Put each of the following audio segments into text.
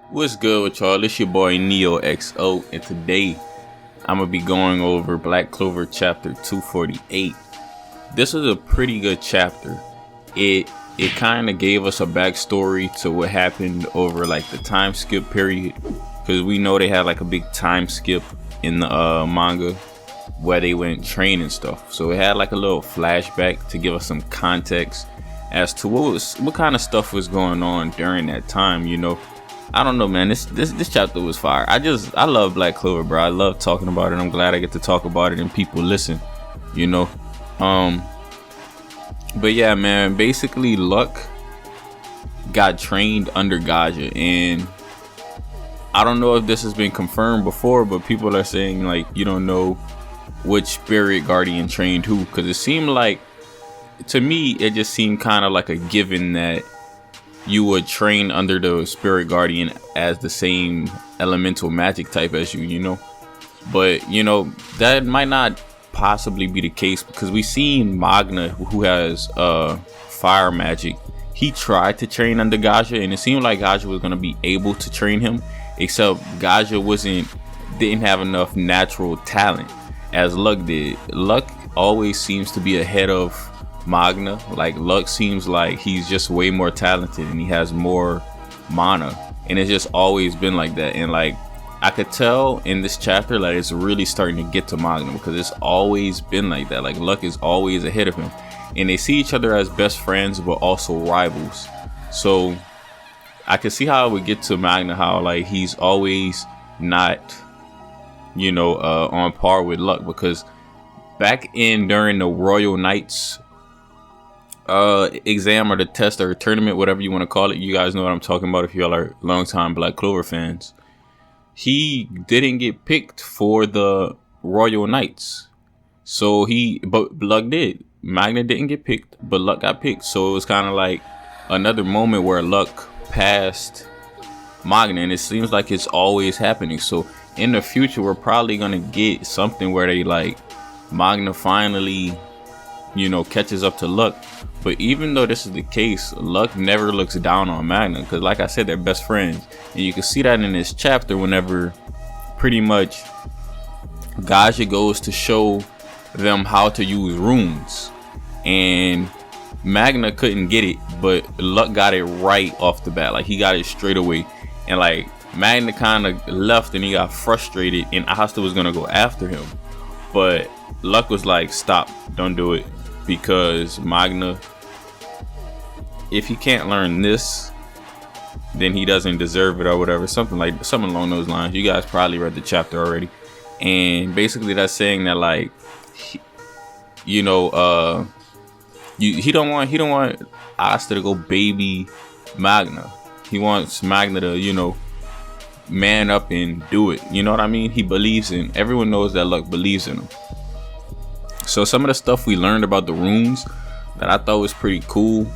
What's good with y'all? It's your boy Neo XO, and today I'm gonna be going over Black Clover Chapter 248. This is a pretty good chapter. It kind of gave us a backstory to what happened over like the time skip period, because we know they had like a big time skip in the manga where they went train and stuff. So it had like a little flashback to give us some context as to what kind of stuff was going on during that time, you know. I don't know, man. This chapter was fire. I love Black Clover, bro. I love talking about it. I'm glad I get to talk about it and people listen, you know. But yeah, man. Basically, Luck got trained under Gaja, and I don't know if this has been confirmed before, but people are saying like you don't know which spirit guardian trained who, because it seemed like, to me, it just seemed kind of like a given that you would train under the spirit guardian as the same elemental magic type as you know. But, you know, that might not possibly be the case, because we seen Magna, who has fire magic. He tried to train under Gaja, and it seemed like Gaja was going to be able to train him, except Gaja didn't have enough natural talent as Luck did. Luck always seems to be ahead of Magna. Like, Luck seems like he's just way more talented and he has more mana, and it's just always been like that. And like, I could tell in this chapter, like, it's really starting to get to Magna, because it's always been like that. Like, Luck is always ahead of him, and they see each other as best friends but also rivals. So I could see how it would get to Magna, how like he's always not, you know, on par with Luck, because back during the Royal Knights exam, or the test, or tournament, whatever you want to call it, you guys know what I'm talking about if y'all are longtime Black Clover fans. He didn't get picked for the Royal Knights, but Luck did. Magna didn't get picked, but Luck got picked. So it was kind of like another moment where Luck passed Magna, and it seems like it's always happening. So in the future, we're probably gonna get something where they like Magna finally, you know, catches up to Luck. But even though this is the case, Luck never looks down on Magna, because like I said, they're best friends. And you can see that in this chapter whenever pretty much Gaja goes to show them how to use runes, and Magna couldn't get it, but Luck got it right off the bat. Like, he got it straight away, and like Magna kind of left and he got frustrated, and Asta was gonna go after him, but Luck was like, stop, don't do it, because Magna, if he can't learn this, then he doesn't deserve it, or whatever, something along those lines. You guys probably read the chapter already, and basically that's saying that like he don't want Asta to go baby Magna. He wants Magna to, you know, man up and do it. You know what I mean? He believes in, everyone knows that Luck believes in him. So some of the stuff we learned about the runes that I thought was pretty cool,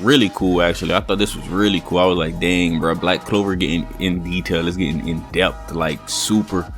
really cool actually. I thought this was really cool. I was like, dang, bro, Black Clover getting in detail, is getting in depth, like super,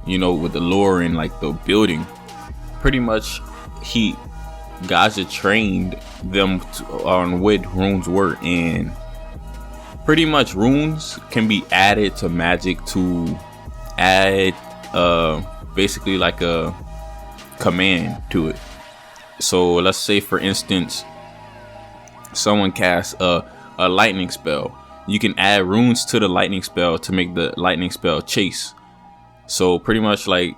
you know, with the lore and like the building. Pretty much Gaja trained them on what runes were, and pretty much runes can be added to magic to add basically like a command to it. So let's say, for instance, someone casts a lightning spell. You can add runes to the lightning spell to make the lightning spell chase. So pretty much like,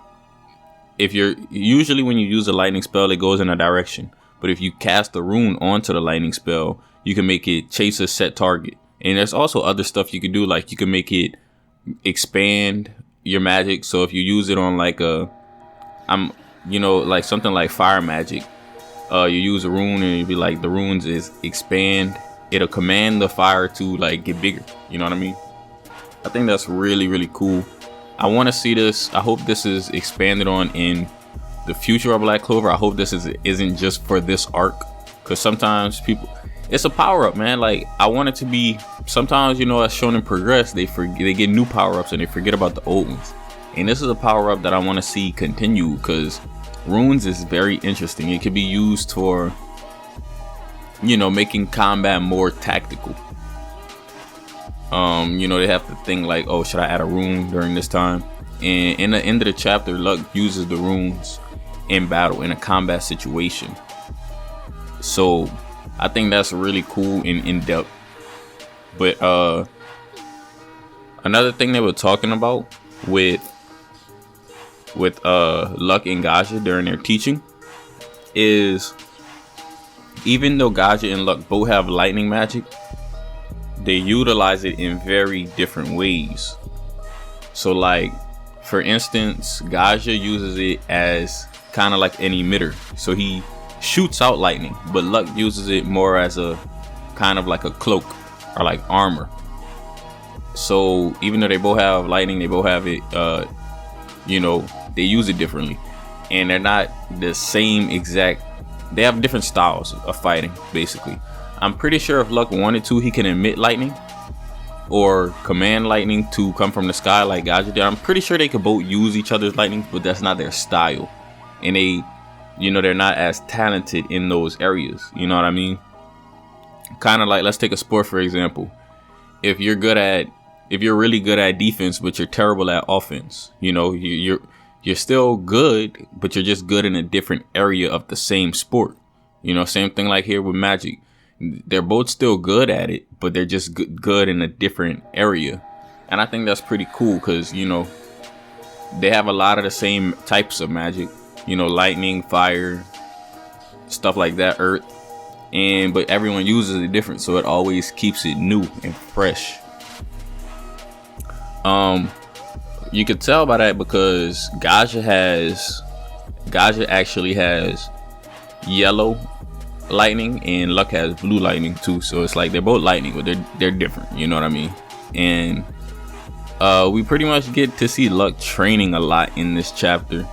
if you're usually, when you use a lightning spell, it goes in a direction, but if you cast a rune onto the lightning spell, you can make it chase a set target. And there's also other stuff you can do, like you can make it expand your magic. So if you use it on like like something like fire magic, you use a rune and it'd be like, the runes is expand. It'll command the fire to like get bigger. You know what I mean? I think that's really, really cool. I want to see this. I hope this is expanded on in the future of Black Clover. I hope this isn't just for this arc, because sometimes people, it's a power up, man. Like, I want it to be, sometimes, you know, as Shonen progress, they get new power ups and they forget about the old ones. And this is a power up that I want to see continue, because runes is very interesting. It can be used for, you know, making combat more tactical. They have to think like, oh, should I add a rune during this time? And in the end of the chapter, Luck uses the runes in battle in a combat situation. So I think that's really cool and in depth. But another thing they were talking about with Luck and Gaja during their teaching is, even though Gaja and Luck both have lightning magic, they utilize it in very different ways. So like, for instance, Gaja uses it as kind of like an emitter. So he shoots out lightning, but Luck uses it more as a kind of like a cloak or like armor. So even though they both have lightning, they both have it, they use it differently. And they're not the same exact, they have different styles of fighting, basically. I'm pretty sure if Luck wanted to, he can emit lightning or command lightning to come from the sky like Gaja did. I'm pretty sure they could both use each other's lightning, but that's not their style. And they're not as talented in those areas. You know what I mean? Kind of like, let's take a sport, for example. If you're really good at defense, but you're terrible at offense, you're still good, but you're just good in a different area of the same sport. Same thing like here with Magic. They're both still good at it, but they're just good in a different area. And I think that's pretty cool because, they have a lot of the same types of magic, lightning, fire, stuff like that, earth. But everyone uses it different, so it always keeps it new and fresh. You could tell by that because Gaja actually has yellow lightning and Luck has blue lightning too. So it's like they're both lightning, but they're different. You know what I mean? And we pretty much get to see Luck training a lot in this chapter,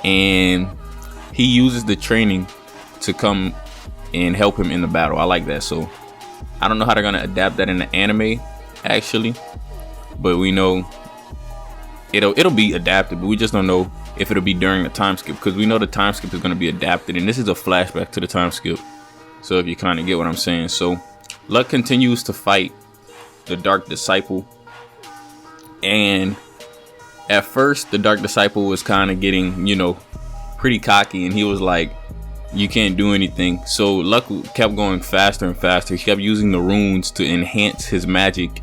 and he uses the training to come and help him in the battle. I like that. So I don't know how they're gonna adapt that in the anime actually, but we know it'll be adapted, but we just don't know if it'll be during the time skip, because we know the time skip is going to be adapted, and this is a flashback to the time skip. So if you kind of get what I'm saying. So Luck continues to fight the Dark Disciple, and at first the Dark Disciple was kind of getting pretty cocky, and he was like, you can't do anything. So Luck kept going faster and faster. He kept using the runes to enhance his magic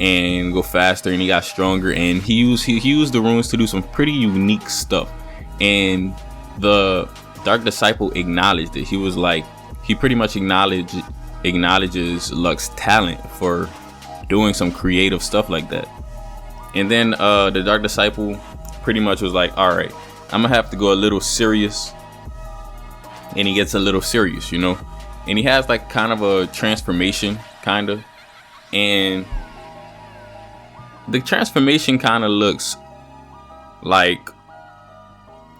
and go faster, and he got stronger, and he used the runes to do some pretty unique stuff. And the Dark Disciple acknowledged it. He was like, he pretty much acknowledges Luck's talent for doing some creative stuff like that. And then the Dark Disciple pretty much was like, all right, I'm gonna have to go a little serious. And he gets a little serious, and he has like kind of a transformation, and the transformation kind of looks like,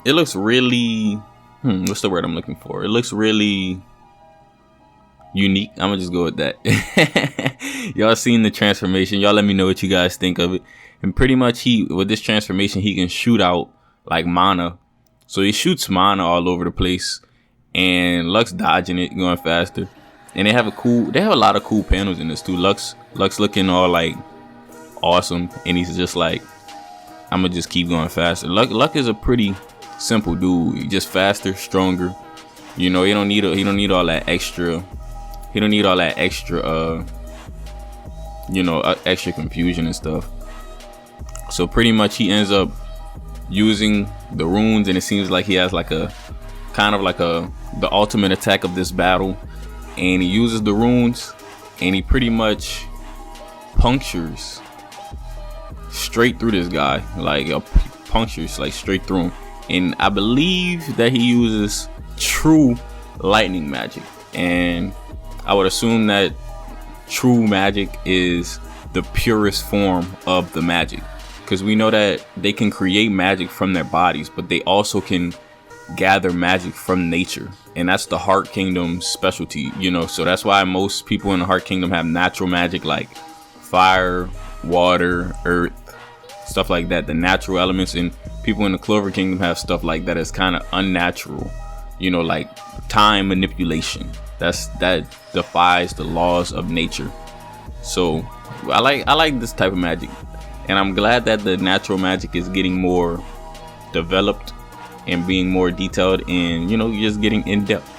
it looks really, what's the word I'm looking for? It looks really unique. I'm gonna just go with that. Y'all seen the transformation? Y'all let me know what you guys think of it. And pretty much with this transformation, he can shoot out like mana. So he shoots mana all over the place, and Luck's dodging it, going faster. And they have a lot of cool panels in this too. Luck's looking all like awesome, and he's just like, I'm gonna just keep going faster. Luck is a pretty simple dude. He's just faster, stronger. He don't need all that extra. He don't need all that extra extra confusion and stuff. So pretty much he ends up using the runes, and it seems like he has like a kind of like the ultimate attack of this battle, and he uses the runes, and he pretty much punctures straight through this guy, like punctures like straight through him. And I believe that he uses true lightning magic, and I would assume that true magic is the purest form of the magic, because we know that they can create magic from their bodies, but they also can gather magic from nature, and that's the Heart Kingdom's specialty. So that's why most people in the Heart Kingdom have natural magic like fire, water, earth, stuff like that, the natural elements. And people in the Clover Kingdom have stuff like that is kind of unnatural, like time manipulation. That defies the laws of nature. So I like this type of magic, and I'm glad that the natural magic is getting more developed and being more detailed, and you know, just getting in depth.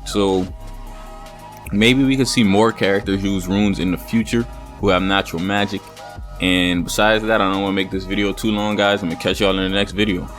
So maybe we could see more characters use runes in the future who have natural magic. And besides that, I don't want to make this video too long, guys. I'm gonna catch y'all in the next video.